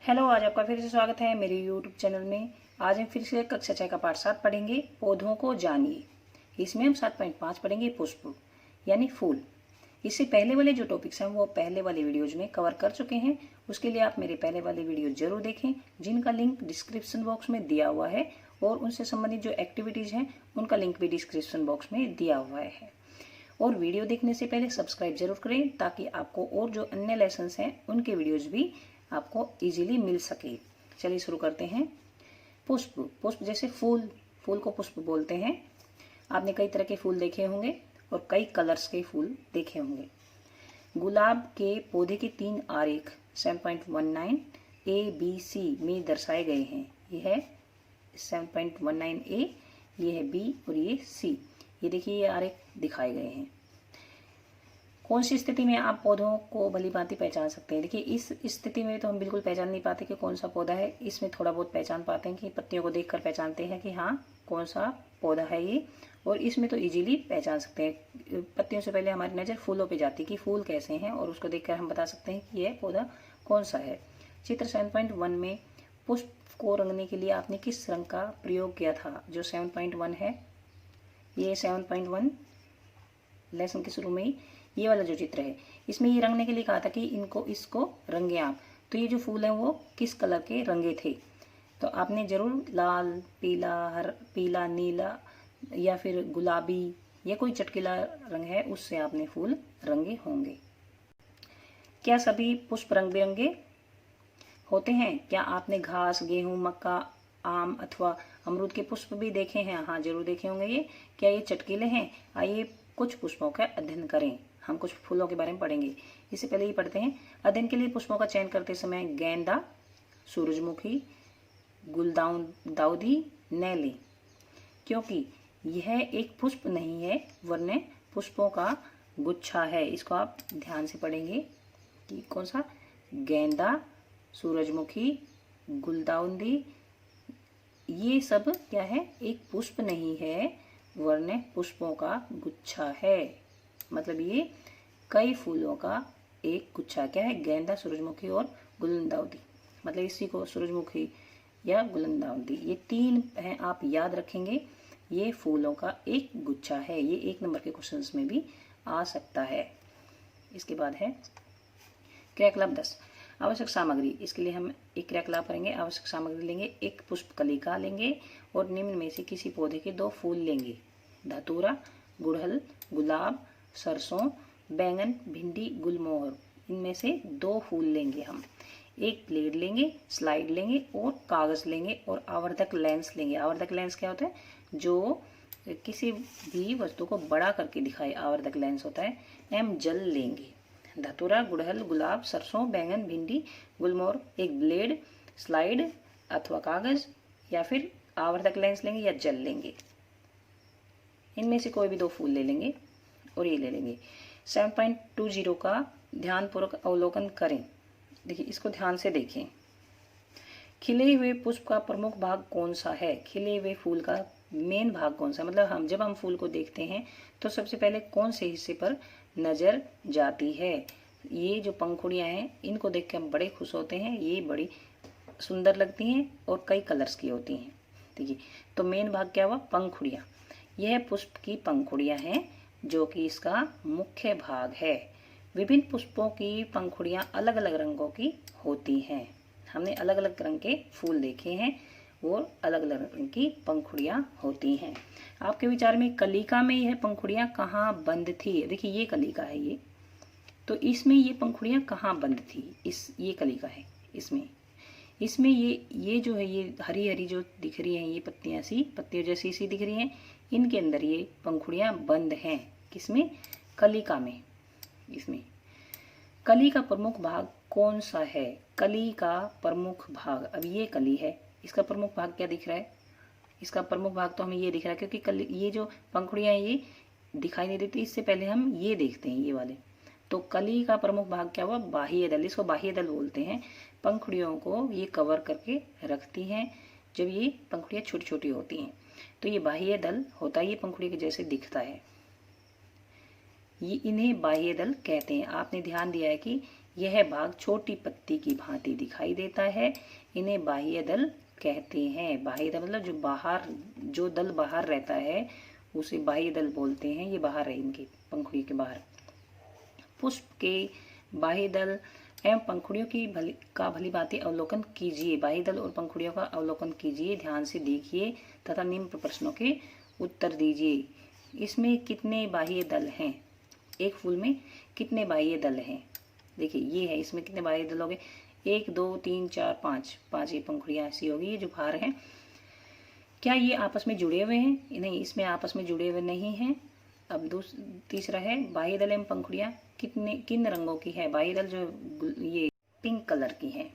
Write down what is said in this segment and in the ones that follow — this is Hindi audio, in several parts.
हेलो, आज आपका फिर से स्वागत है मेरे यूट्यूब चैनल में। आज हम फिर से कक्षा 6 का पाठ 7 पढ़ेंगे, पौधों को जानिए। इसमें हम 7.5 पढ़ेंगे, पुष्प यानी फूल। इससे पहले वाले जो टॉपिक्स हैं वो पहले वाले वीडियोज में कवर कर चुके हैं। उसके लिए आप मेरे पहले वाले वीडियो जरूर देखें, जिनका लिंक डिस्क्रिप्शन बॉक्स में दिया हुआ है, और उनसे संबंधित जो एक्टिविटीज हैं उनका लिंक भी डिस्क्रिप्शन बॉक्स में दिया हुआ है। और वीडियो देखने से पहले सब्सक्राइब जरूर करें, ताकि आपको और जो अन्य लेसन्स हैं उनके वीडियोज भी आपको इजीली मिल सके। चलिए शुरू करते हैं। पुष्प, पुष्प जैसे फूल, फूल को पुष्प बोलते हैं। आपने कई तरह के फूल देखे होंगे और कई कलर्स के फूल देखे होंगे। गुलाब के पौधे के 3 आरेख 7.19 ABC में दर्शाए गए हैं। ये है 7.19A, ये है B और ये C। ये देखिए, ये आरेख दिखाए गए हैं। कौन सी स्थिति में आप पौधों को भली भांति पहचान सकते हैं? देखिए, इस स्थिति में तो हम बिल्कुल पहचान नहीं पाते कि कौन सा पौधा है। इसमें थोड़ा बहुत पहचान पाते हैं कि पत्तियों को देखकर पहचानते हैं कि हाँ, कौन सा पौधा है ये। और इसमें तो इजीली पहचान सकते हैं। पत्तियों से पहले हमारी नज़र फूलों पे जाती है कि फूल कैसे हैं, और उसको देखकर हम बता सकते हैं कि यह पौधा कौन सा है। चित्र 7.1 में पुष्प को रंगने के लिए आपने किस रंग का प्रयोग किया था? जो 7.1 है, ये 7.1 लेसन के शुरू में ही ये वाला जो चित्र है, इसमें ये रंगने के लिए कहा था कि इसको रंगे आप। तो ये जो फूल हैं वो किस कलर के रंगे थे? तो आपने जरूर लाल, पीला, नीला या फिर गुलाबी या कोई चटकीला रंग है उससे आपने फूल रंगे होंगे। क्या सभी पुष्प रंग बिरंगे होते हैं? क्या आपने घास, गेहूं, मक्का, आम अथवा अमरूद के पुष्प भी देखे हैं? हाँ, जरूर देखे होंगे ये। क्या ये चटकीले हैं? आइए कुछ पुष्पों का अध्ययन करें। हम कुछ फूलों के बारे में पढ़ेंगे। इससे पहले ही पढ़ते हैं। अध्ययन के लिए पुष्पों का चयन करते समय गेंदा, सूरजमुखी, गुलदाउदी न लें, क्योंकि यह एक पुष्प नहीं है वरन पुष्पों का गुच्छा है। इसको आप ध्यान से पढ़ेंगे कि कौन सा? गेंदा, सूरजमुखी, गुलदाउदी, ये सब क्या है? एक पुष्प नहीं है वरन पुष्पों का गुच्छा है। मतलब ये कई फूलों का एक गुच्छा क्या है? गेंदा, सूरजमुखी और गुलदाउदी। मतलब इसी को सूरजमुखी या गुलदाउदी, ये 3 हैं, आप याद रखेंगे। ये फूलों का एक गुच्छा है। ये 1 नंबर के क्वेश्चंस में भी आ सकता है। इसके बाद है क्रियाकलाप 10, आवश्यक सामग्री। इसके लिए हम एक क्रियाकलाप करेंगे। आवश्यक सामग्री लेंगे, एक पुष्प कलिका लेंगे और निम्न में से किसी पौधे के 2 फूल लेंगे। धतूरा, गुड़हल, गुलाब, सरसों, बैंगन, भिंडी, गुलमोहर, इनमें से 2 फूल लेंगे हम। एक ब्लेड लेंगे, स्लाइड लेंगे और कागज लेंगे और आवर्धक लेंस लेंगे। आवर्धक लेंस क्या होता है? जो किसी भी वस्तु को बड़ा करके दिखाए, आवर्धक लेंस होता है। जल लेंगे। धतूरा, गुड़हल, गुलाब, सरसों, बैंगन, भिंडी, गुलमोहर, एक ब्लेड, स्लाइड अथवा कागज, या फिर आवर्धक लेंस लेंगे या जल लेंगे। इनमें से कोई भी 2 फूल ले लेंगे और ये ले लेंगे। 7.20 का ध्यानपूर्वक अवलोकन करें। देखिए, इसको ध्यान से देखें। खिले हुए पुष्प का प्रमुख भाग कौन सा है? खिले हुए फूल का मेन भाग कौन सा? मतलब जब हम फूल को देखते हैं तो सबसे पहले कौन से हिस्से पर नजर जाती है? ये जो पंखुड़ियां हैं, इनको देख के हम बड़े खुश होते हैं। ये बड़ी सुंदर लगती हैं और कई कलर्स की होती हैं। देखिए, तो मेन भाग क्या हुआ? पंखुड़ियां। यह पुष्प की पंखुड़ियां हैं, जो कि इसका मुख्य भाग है। विभिन्न पुष्पों की पंखुड़ियां अलग अलग रंगों की होती हैं। हमने अलग अलग रंग के फूल देखे हैं और अलग अलग रंग की पंखुड़ियां होती हैं। आपके विचार में कलिका में यह पंखुड़ियां कहाँ बंद थी? देखिए, ये कलिका है ये, तो इसमें ये पंखुड़ियां कहाँ बंद थी? ये कलिका है। इसमें ये जो है, ये हरी हरी जो दिख रही हैं, ये पत्तियों जैसी सी दिख रही हैं, इनके अंदर ये पंखुड़ियां बंद हैं। किसमें? कलिका में। इसमें कली का प्रमुख भाग कौन सा है? कली का प्रमुख भाग, अब ये कली है, इसका प्रमुख भाग क्या दिख रहा है? इसका प्रमुख भाग तो हमें ये दिख रहा है, क्योंकि कली, ये जो पंखुड़ियां ये दिखाई नहीं देती, इससे पहले हम ये देखते हैं, ये वाले। तो कली का प्रमुख भाग क्या हुआ? बाह्य दल। इसको बाह्य दल बोलते हैं। पंखुड़ियों को ये कवर करके रखती हैं जब ये पंखुड़ियां छोटी छोटी होती हैं, तो ये बाह्य दल होता है। ये पंखुड़ी के जैसे दिखता है, ये इन्हें बाह्य दल कहते हैं। आपने ध्यान दिया है कि यह भाग छोटी पत्ती की भांति दिखाई देता है। इन्हें बाह्य दल कहते हैं। बाह्य दल मतलब जो दल बाहर रहता है उसे बाह्य दल बोलते हैं। ये बाहर है, इनके पंखुड़ी के बाहर। पुष्प के बाह्य दल एवं पंखुड़ियों की भली भांति अवलोकन कीजिए। बाह्य दल और पंखुड़ियों का अवलोकन कीजिए, ध्यान से देखिए तथा निम्न प्रश्नों के उत्तर दीजिए। इसमें कितने बाह्य दल हैं? एक फूल में कितने बाह्य दल हैं? देखिए ये है, इसमें कितने बाह्य दल हो गए? 1 2 3 4 5, 5 ये पंखुड़ियां ऐसी होगी। ये जो बाहर हैं, क्या ये आपस में जुड़े हुए हैं? नहीं, इसमें आपस में जुड़े हुए नहीं हैं। अब तीसरा है बाह्य दल एवं पंखुड़ियां किन रंगों की है? बाह्य दल जो ये पिंक कलर की है।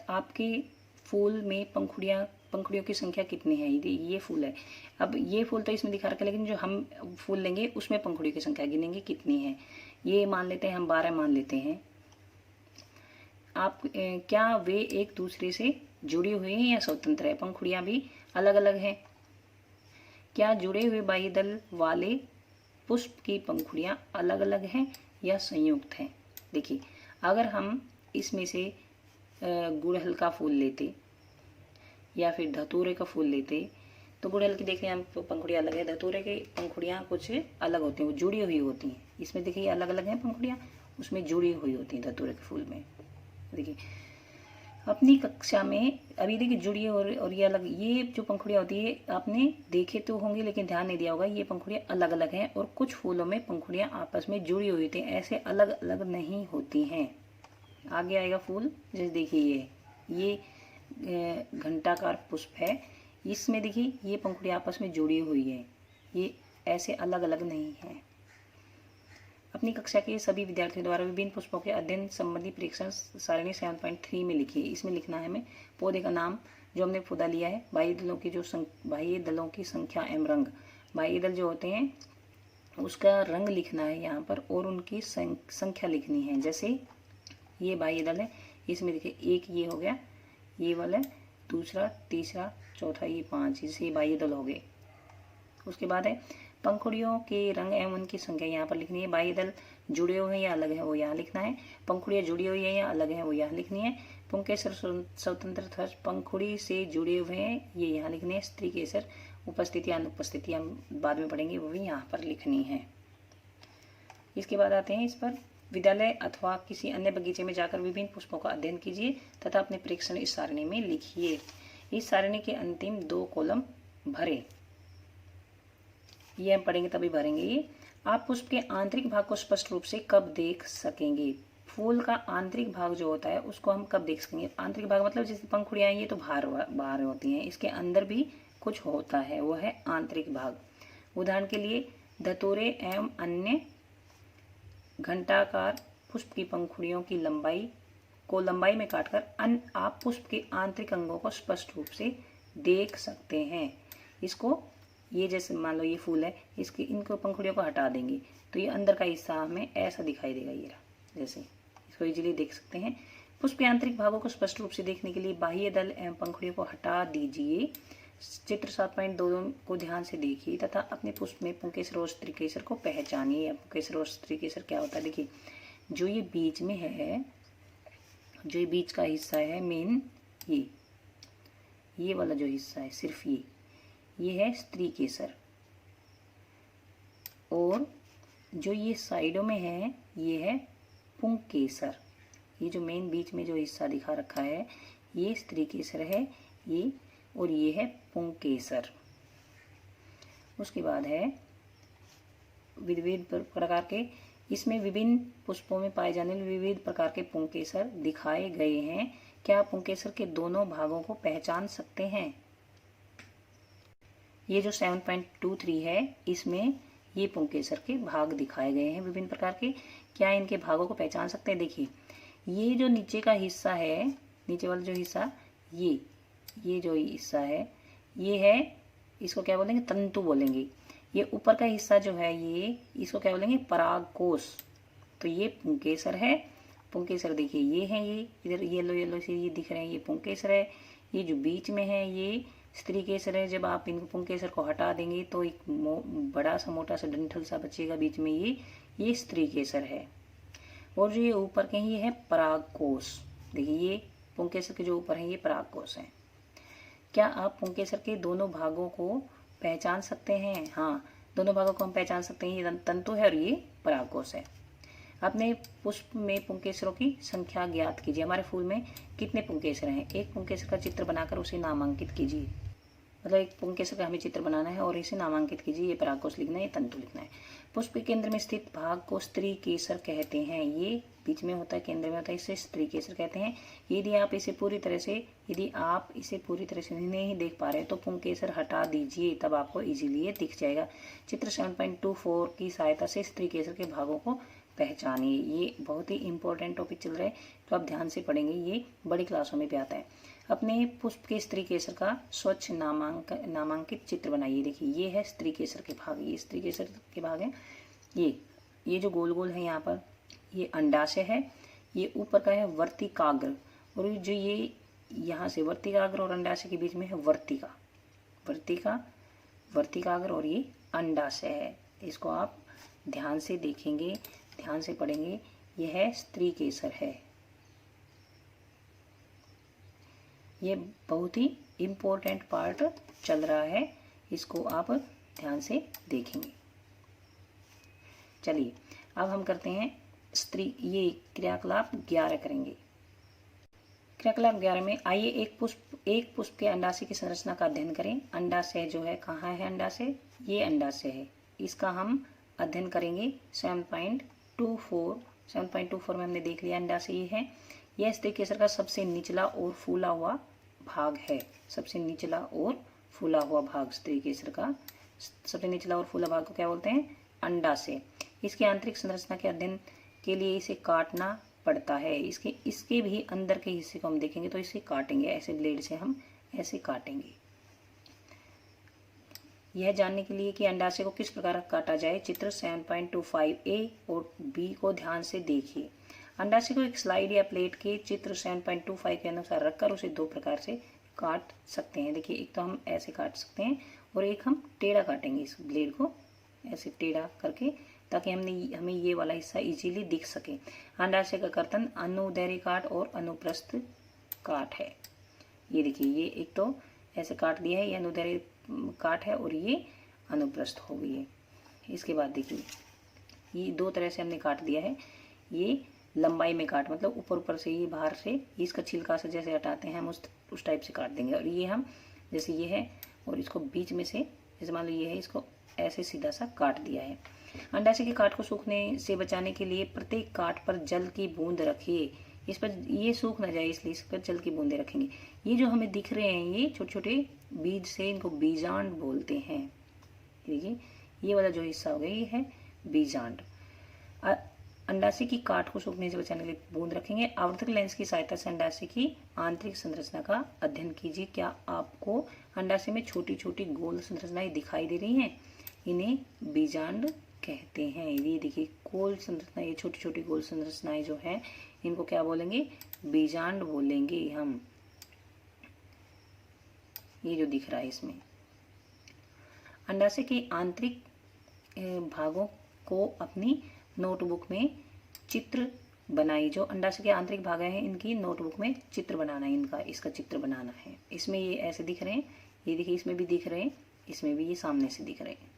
आपके फूल में पंखुड़ियों की संख्या कितनी है? ये फूल है। अब ये फूल तो इसमें दिखा रखा है, लेकिन जो हम फूल लेंगे उसमें पंखुड़ियों की संख्या गिनेंगे कितनी है। ये मान लेते हैं हम 12 मान लेते हैं। क्या वे एक दूसरे से जुड़ी हुई हैं या स्वतंत्र है? पंखुड़ियां भी अलग अलग हैं। क्या जुड़े हुए बाह्य दल वाले पुष्प की पंखुड़ियां अलग अलग हैं या संयुक्त हैं? देखिए अगर हम इसमें से गुड़हल का फूल लेते या फिर धतूरे का फूल लेते तो गुड़हल की देखिए हम पंखुड़ियां अलग है, धतूरे की पंखुड़ियां कुछ अलग होती हैं, वो जुड़ी हुई होती हैं। इसमें देखिए अलग अलग हैं पंखुड़ियां, उसमें जुड़ी हुई होती हैं धतूरे के फूल में। देखिए अपनी कक्षा में अभी देखिए जुड़ी और ये अलग, ये जो पंखुड़ियां होती है आपने देखे तो होंगे लेकिन ध्यान नहीं दिया होगा। ये पंखुड़ियां अलग अलग हैं और कुछ फूलों में पंखुड़ियां आपस में जुड़ी हुई होती हैं, ऐसे अलग अलग नहीं होती हैं। आगे आएगा फूल, जैसे देखिए ये घंटाकार पुष्प है। इसमें देखिए ये पंखुड़ियां आपस में जुड़ी हुई है, ये ऐसे अलग अलग नहीं है। अपनी कक्षा के सभी विद्यार्थियों द्वारा विभिन्न पुष्पों के अध्ययन संबंधी परीक्षण सारणी 7.3 में लिखिए। इसमें लिखना है हमें पौधे का नाम जो हमने पौधा लिया है, बाह्य दलों की संख्या एवं रंग। बाह्य दल जो होते हैं उसका रंग लिखना है यहाँ पर और उनकी संख्या लिखनी है। जैसे ये बाह्य दल है, इसमें देखिए एक ये हो गया, ये वाला, दूसरा, तीसरा, चौथा, ये 5, जैसे बाह्य दल हो गए। उसके बाद है पंखुड़ियों के रंग एवं उनकी संख्या यहाँ पर लिखनी है। बाह्य दल जुड़े हुए हैं या अलग है वो यहाँ लिखना है। पंखुड़ियाँ जुड़ी हुई है या अलग है वो यहाँ लिखनी है। पुंकेसर स्वतंत्र पंखुड़ी से जुड़े हुए हैं ये यहाँ लिखने हैं। स्त्री केसर उपस्थिति या अनुपस्थिति हम बाद में पढ़ेंगे, वो भी यहाँ पर लिखनी है। इसके बाद आते हैं इस पर, विद्यालय अथवा किसी अन्य बगीचे में जाकर विभिन्न पुष्पों का अध्ययन कीजिए तथा अपने परीक्षण इस सारणी में लिखिए। इस सारणी के अंतिम 2 कॉलम भरे, ये हम पढ़ेंगे तभी भरेंगे ये। आप पुष्प के आंतरिक भाग को स्पष्ट रूप से कब देख सकेंगे? फूल का आंतरिक भाग जो होता है उसको हम कब देख सकेंगे? आंतरिक भाग मतलब जैसे पंखुड़ियां ये तो बाहर होती हैं, इसके अंदर भी कुछ होता है, वो है आंतरिक भाग। उदाहरण के लिए धतूरे एवं अन्य घंटाकार पुष्प की पंखुड़ियों की लंबाई में काटकर आप पुष्प के आंतरिक अंगों को स्पष्ट रूप से देख सकते हैं। इसको ये जैसे मान लो ये फूल है, इनको पंखुड़ियों को हटा देंगे तो ये अंदर का हिस्सा हमें ऐसा दिखाई देगा, ये रहा, जैसे इसको इजीली देख सकते हैं। पुष्प के आंतरिक भागों को स्पष्ट रूप से देखने के लिए बाह्य दल एवं पंखुड़ियों को हटा दीजिए। चित्र 7.2 को ध्यान से देखिए तथा अपने पुष्प में पुंकेसर और स्त्रीकेसर को पहचानिए। पुंकेसर और स्त्रीकेसर क्या होता है? देखिए जो ये बीच में है, जो ये बीच का हिस्सा है मेन, ये वाला जो हिस्सा है सिर्फ ये है स्त्री केसर, और जो ये साइडों में है ये है पुंकेसर। ये जो मेन बीच में जो हिस्सा दिखा रखा है ये स्त्री केसर है ये, और ये है पुंकेसर। उसके बाद है विविध प्रकार के, इसमें विभिन्न पुष्पों में पाए जाने वाले विविध प्रकार के पुंकेसर दिखाए गए हैं। क्या आप पुंकेसर के दोनों भागों को पहचान सकते हैं? ये जो 7.23 है इसमें ये पुंकेसर के भाग दिखाए गए हैं विभिन्न प्रकार के। क्या इनके भागों को पहचान सकते हैं? देखिए ये जो नीचे का हिस्सा है, नीचे वाला जो हिस्सा, ये जो हिस्सा है ये है, इसको क्या बोलेंगे? तंतु बोलेंगे। ये ऊपर का हिस्सा जो है ये, इसको क्या बोलेंगे? परागकोश। तो ये पुंकेसर है। पुंकेसर देखिए ये है, ये इधर येलो से ये दिख रहे हैं, ये पुंकेसर है। ये जो बीच में है ये स्त्री केसर है। जब आप इन पुंकेसर को हटा देंगे तो एक बड़ा सा मोटा सा डंठल सा बचेगा बीच में, ये स्त्री केसर है। और जो ये ऊपर के हैं ये है परागकोश। देखिए ये पुंकेसर के जो ऊपर है ये परागकोश है। क्या आप पुंकेसर के दोनों भागों को पहचान सकते हैं? हाँ, दोनों भागों को हम पहचान सकते हैं। ये तंतु है और ये परागकोश है। अपने पुष्प में पुंकेसरों की संख्या ज्ञात कीजिए। हमारे फूल में कितने पुंकेसर हैं? एक पुंकेसर का चित्र बनाकर उसे नामांकित कीजिए। मतलब एक पुंकेसर का हमें चित्र बनाना है और इसे नामांकित कीजिए। ये परागकोश लिखना है, ये तंतु लिखना है। पुष्प के केंद्र में स्थित भाग को स्त्री केसर कहते हैं। ये बीच में होता है, केंद्र में होता है, इसे स्त्री केसर कहते हैं। यदि आप इसे पूरी तरह से नहीं देख पा रहे तो पुंकेसर हटा दीजिए, तब आपको इजीली ये दिख जाएगा। चित्र 7.24 की सहायता से स्त्री केसर के भागों को पहचानिए। ये बहुत ही इंपॉर्टेंट टॉपिक चल रहा है, तो आप ध्यान से पढ़ेंगे, ये बड़ी क्लासों में भी आता है। अपने पुष्प के स्त्री केसर का स्वच्छ नामांकित चित्र बनाइए। देखिए ये है स्त्री केसर के भाग, ये स्त्री केसर के भाग हैं। ये जो गोल गोल है यहाँ पर ये अंडाशय है, ये ऊपर का है वर्तिकाग्र, और जो ये यहाँ से वर्तिकाग्र और अंडाशय के बीच में है वर्तिकाग्र और ये अंडाशय है। इसको आप ध्यान से देखेंगे, ध्यान से पढ़ेंगे। यह है स्त्री केसर है। ये बहुत ही इम्पोर्टेंट पार्ट चल रहा है, इसको आप ध्यान से देखेंगे। चलिए अब हम करते हैं ये क्रियाकलाप 11 करेंगे। क्रियाकलाप 11 में आइए एक पुष्प के अंडाशय की संरचना का अध्ययन करें। अंडाशय जो है, कहाँ है अंडाशय? ये अंडाशय है। इसका हम अध्ययन करेंगे 7.24 में हमने देख लिया अंडाशय ये है। यह स्त्री केसर का सबसे निचला और फूला हुआ भाग है। सबसे निचला और फूला हुआ भाग स्त्री केसर का सबसे निचला और फूला भाग को क्या बोलते हैं? अंडाशय। इसकी आंतरिक संरचना के अध्ययन के लिए इसे काटना पड़ता है। इसके भी अंदर के हिस्से को हम देखेंगे तो इसे काटेंगे, ऐसे ब्लेड से हम ऐसे काटेंगे। यह जानने के लिए कि अंडाशय को किस प्रकार काटा जाए, चित्र 7.25A और B को ध्यान से देखिए। अंडाशय को एक स्लाइड या प्लेट के चित्र 7.25 के अनुसार रखकर उसे दो प्रकार से काट सकते हैं। देखिए एक तो हम ऐसे काट सकते हैं और एक हम टेढ़ा काटेंगे, इस ब्लेड को ऐसे टेढ़ा करके, ताकि हमें ये वाला हिस्सा इजीली दिख सके। अंडाशय का कर्तन अनुदैर्घ्य काट और अनुप्रस्थ काट है। ये देखिए ये एक तो ऐसे काट दिया है, ये अनुदैर्घ्य काट है और ये अनुप्रस्थ हो गई है। इसके बाद देखिए ये दो तरह से हमने काट दिया है। ये लंबाई में काट, मतलब ऊपर से, ये बाहर से इसका छिलका से जैसे हटाते हैं हम उस टाइप से काट देंगे। और ये हम जैसे ये है और इसको बीच में से, जैसे मान लो ये है, इसको ऐसे सीधा सा काट दिया है। अंडाशय के काट को सूखने से बचाने के लिए प्रत्येक काट पर जल की बूंद रखिए। इस पर ये सूख ना जाए इसलिए इस पर जल की बूंदे रखेंगे। ये जो हमें दिख रहे हैं ये छोटे छोटे बीज से, इनको बीजांड बोलते हैं। देखिए ये वाला जो हिस्सा हो गया ये है बीजांड। अंडाशय की काट को सूखने से बचाने के लिए बूंद रखेंगे। आवर्धक लेंस की सहायता से अंडाशय की आंतरिक संरचना का अध्ययन कीजिए। क्या आपको अंडाशय में छोटी छोटी गोल संरचनाएं दिखाई दे रही हैं? इन्हें बीजांड कहते हैं। ये देखिए गोल संरचना, ये छोटी छोटी गोल संरचनाएं जो है इनको क्या बोलेंगे? बीजांड बोलेंगे हम। ये जो दिख रहा है इसमें अंडाशय के आंतरिक भागों को अपनी नोटबुक में चित्र बनाई। जो अंडाशय के आंतरिक भाग हैं इनकी नोटबुक में चित्र बनाना है, इसका चित्र बनाना है। इसमें ये ऐसे दिख रहे हैं, ये देखिए इसमें भी दिख रहे हैं, इसमें भी ये सामने से दिख रहे हैं।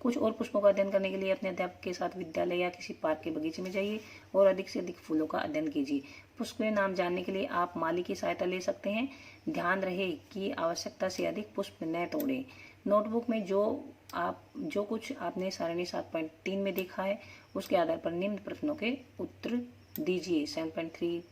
कुछ और पुष्पों का अध्ययन करने के लिए अपने अध्यापक के साथ विद्यालय या किसी पार्क के बगीचे में जाइए और अधिक से अधिक फूलों का अध्ययन कीजिए। पुष्प के नाम जानने के लिए आप माली की सहायता ले सकते हैं। ध्यान रहे कि आवश्यकता से अधिक पुष्प न तोड़ें। नोटबुक में जो कुछ आपने सारणी 7.3 में देखा है उसके आधार पर निम्न प्रश्नों के उत्तर दीजिए। 7.3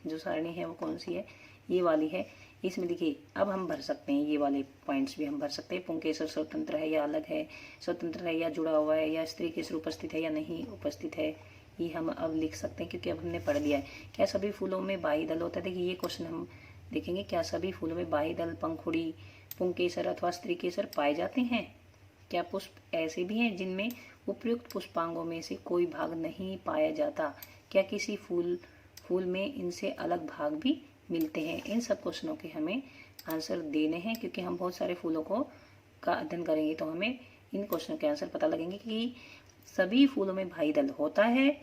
जो सारणी है वो कौन सी है? ये वाली है। इसमें देखिए अब हम भर सकते हैं, ये वाले पॉइंट्स भी हम भर सकते हैं। पुंकेसर स्वतंत्र है या अलग है, स्वतंत्र है या जुड़ा हुआ है, या स्त्री केसर उपस्थित है या नहीं उपस्थित है, ये हम अब लिख सकते हैं क्योंकि अब हमने पढ़ लिया है। क्या सभी फूलों में बाही दल होता है? देखिए ये क्वेश्चन हम देखेंगे। क्या सभी फूलों में बाही दल, पंखुड़ी, पुंकेसर अथवा स्त्री केसर पाए जाते हैं? क्या पुष्प ऐसे भी हैं जिनमें उपयुक्त पुष्पांगों में से कोई भाग नहीं पाया जाता? क्या किसी फूल में इनसे अलग भाग भी मिलते हैं? इन सब क्वेश्चनों के हमें आंसर देने हैं, क्योंकि हम बहुत सारे फूलों का अध्ययन करेंगे तो हमें इन क्वेश्चनों के आंसर पता लगेंगे कि सभी फूलों में बाही दल होता है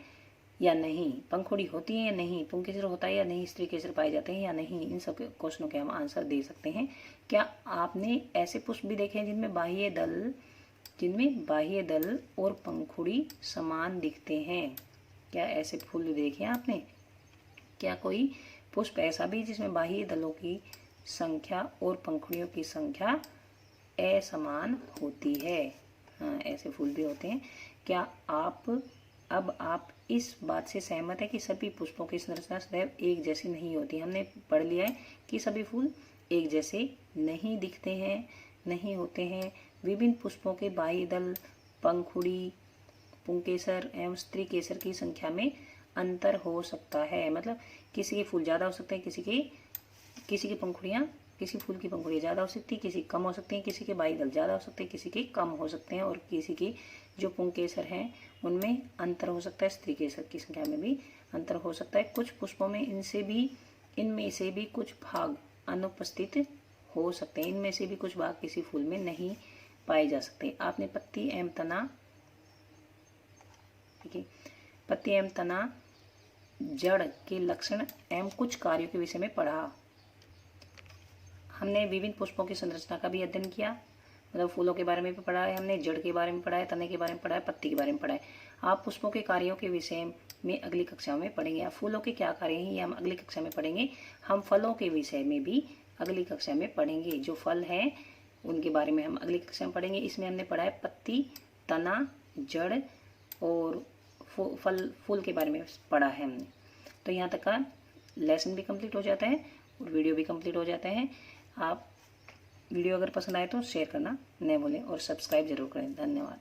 या नहीं, पंखुड़ी होती है या नहीं, पुंकेसर होता है या नहीं, स्त्री केसर पाए जाते हैं या नहीं, इन सब क्वेश्चनों के हम आंसर दे सकते हैं। क्या आपने ऐसे पुष्प भी देखे हैं जिनमें बाह्य दल और पंखुड़ी समान दिखते हैं? क्या ऐसे फूल देखे आपने? क्या कोई पुष्प ऐसा भी जिसमें बाह्य दलों की संख्या और पंखुड़ियों की संख्या असमान होती है? हाँ, ऐसे फूल भी होते हैं। क्या आप इस बात से सहमत है कि सभी पुष्पों की संरचना सदैव एक जैसी नहीं होती? हमने पढ़ लिया है कि सभी फूल एक जैसे नहीं दिखते हैं, नहीं होते हैं। विभिन्न पुष्पों के बाह्य दल, पंखुड़ी, पुंकेसर एवं स्त्री केसर की संख्या में अंतर हो सकता है। मतलब किसी के फूल ज़्यादा हो सकते हैं, किसी फूल की पंखुड़ियाँ ज़्यादा हो सकती है, किसी कम हो सकती हैं, किसी के बाह्य दल ज़्यादा हो सकते हैं, किसी के कम हो सकते हैं, और किसी के जो पुंकेसर हैं उनमें अंतर हो सकता है, स्त्री केसर की संख्या में भी अंतर हो सकता है। कुछ पुष्पों में इनमें से भी कुछ भाग अनुपस्थित हो सकते हैं, इनमें से भी कुछ भाग किसी फूल में नहीं पाए जा सकते। आपने पत्ती एवं तना, जड़ के लक्षण एवं कुछ कार्यों के विषय में पढ़ा। हमने विभिन्न पुष्पों की संरचना का भी अध्ययन किया, मतलब फूलों के बारे में भी पढ़ा है हमने, जड़ के बारे में पढ़ा है, तने के बारे में पढ़ा है, पत्ती के बारे में पढ़ा है। आप पुष्पों के कार्यों के विषय में अगली कक्षा में पढ़ेंगे। आप फूलों के क्या कार्य हैं ये हम अगली कक्षा में पढ़ेंगे। हम फलों के विषय में भी अगली कक्षा में पढ़ेंगे। जो फल हैं उनके बारे में हम अगली कक्षा में पढ़ेंगे। इसमें हमने पढ़ा है पत्ती, तना, जड़ और फूल के बारे में पढ़ा है हमने। तो यहाँ तक का लेसन भी कंप्लीट हो जाता है और वीडियो भी कंप्लीट हो जाता है। आप वीडियो अगर पसंद आए तो शेयर करना न भूलें और सब्सक्राइब जरूर करें। धन्यवाद।